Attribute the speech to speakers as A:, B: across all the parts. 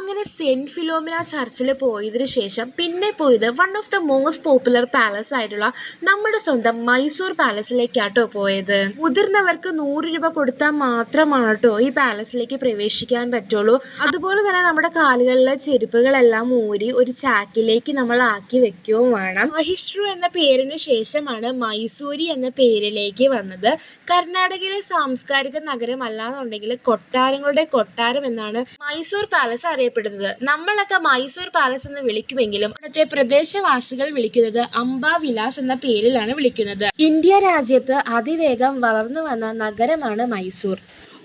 A: അങ്ങനെ saint Philomena ചർച്ചിൽ പോയതിനു ശേഷം പിന്നെ പോയത് one of the most popular palace ആയിട്ടുള്ള നമ്മുടെ സ്വന്തം മൈസൂർ പാലസിലേക്കാട്ടോ പോയത്. മുതിർന്നവർക്ക് 100 രൂപ കൊടുത്താൽ മാത്രമാണ് കേട്ടോ ഈ പാലസിലേക്ക് പ്രവേശിക്കാൻ പറ്റുള്ളൂ. അതുപോലെ തന്നെ നമ്മുടെ കാലുകളിലെ ചെരുപ്പുകളെല്ലാം ഊരി ഒരു ചാക്കിലേക്ക് നമ്മൾ ആക്കി വെക്കുകയും വേണം. മഹിഷ്ട്രു എന്ന പേരിന് ശേഷമാണ് മൈസൂരി എന്ന പേരിലേക്ക് വന്നത്. കർണാടകയിലെ സാംസ്കാരിക നഗരം അല്ലാന്നുണ്ടെങ്കിൽ കൊട്ടാരങ്ങളുടെ കൊട്ടാരം എന്നാണ് മൈസൂർ പാലസ് അറിയപ്പെടുന്നത്. നമ്മളൊക്കെ മൈസൂർ പാലസ് എന്ന് വിളിക്കുമെങ്കിലും അവിടുത്തെ പ്രദേശവാസികൾ വിളിക്കുന്നത് അംബാവിലാസ് എന്ന പേരിലാണ് വിളിക്കുന്നത്. ഇന്ത്യ രാജ്യത്ത് അതിവേഗം വളർന്നു വന്ന നഗരമാണ് മൈസൂർ.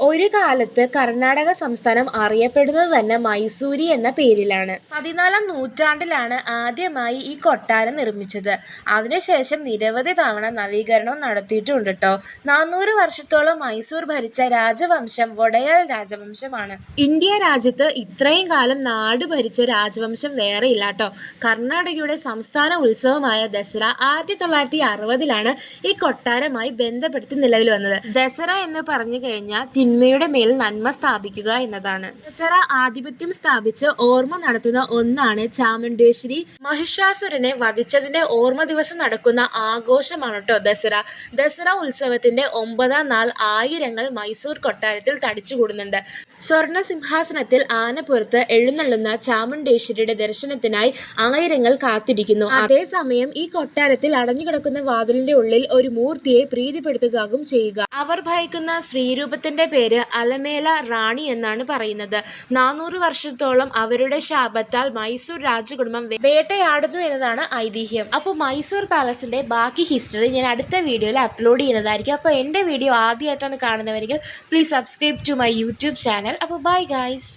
A: ഒരു കാലത്ത് കർണാടക സംസ്ഥാനം അറിയപ്പെടുന്നത് തന്നെ മൈസൂരി എന്ന പേരിലാണ്. 14ാം നൂറ്റാണ്ടിലാണ് ആദ്യമായി ഈ കൊട്ടാരം നിർമ്മിച്ചത്. അതിനുശേഷം നിരവധി തവണ നവീകരണം നടത്തിയിട്ടുണ്ട് കേട്ടോ. 400 വർഷത്തോളം മൈസൂർ ഭരിച്ച രാജവംശം വൊഡയർ രാജവംശമാണ്. ഇന്ത്യ രാജ്യത്ത് ഇത്രയും കാലം നാട് ഭരിച്ച രാജവംശം വേറെ ഇല്ല കേട്ടോ. കർണാടകയുടെ സംസ്ഥാന ഉത്സവമായ ദസറ 1960-ലാണ് ഈ കൊട്ടാരമായി ബന്ധപ്പെടുത്തി നിലവിൽ വന്നത്. ദസറ എന്ന് പറഞ്ഞു കഴിഞ്ഞാൽ തിന്മയുടെ മേൽ നന്മ സ്ഥാപിക്കുക എന്നതാണ്. ദസറ ആധിപത്യം സ്ഥാപിച്ച് ഓർമ്മ നടത്തുന്ന ഒന്നാണ്. ചാമുണ്ടേശ്വരി മഹിഷാസുരനെ വധിച്ചതിന്റെ ഓർമ്മ ദിവസം നടക്കുന്ന ആഘോഷമാണ് കേട്ടോ ദസറ. ദസറ ഉത്സവത്തിന്റെ 9ാം നാൾ ആയിരങ്ങൾ മൈസൂർ കൊട്ടാരത്തിൽ തടിച്ചുകൂടുന്നുണ്ട്. സ്വർണ്ണ സിംഹാസനത്തിൽ ആനപ്പുറത്ത് എഴുന്നള്ളുന്ന ചാമുണ്ടേശ്വരിയുടെ ദർശനത്തിനായി ആയിരങ്ങൾ കാത്തിരിക്കുന്നു. അതേസമയം ഈ കൊട്ടാരത്തിൽ അടഞ്ഞുകിടക്കുന്ന വാതിലിന്റെ ഉള്ളിൽ ഒരു മൂർത്തിയെ പ്രീതിപ്പെടുത്തുകയും ചെയ്യുക. അവർ ഭയക്കുന്ന ശ്രീരൂപത്തിന്റെ പേര് അലമേല റാണി എന്നാണ് പറയുന്നത്. 400 വർഷത്തോളം അവരുടെ ശാപത്താൽ മൈസൂർ രാജകുടുംബം വേട്ടയാടുന്നു എന്നതാണ് ഐതിഹ്യം. അപ്പോൾ മൈസൂർ പാലസിന്റെ ബാക്കി ഹിസ്റ്ററി ഞാൻ അടുത്ത വീഡിയോയിൽ അപ്ലോഡ് ചെയ്യുന്നതായിരിക്കും. അപ്പോൾ എൻ്റെ വീഡിയോ ആദ്യമായിട്ടാണ് കാണുന്നവരെങ്കിൽ please subscribe to my YouTube channel. അപ്പോൾ ബൈ ഗൈസ്.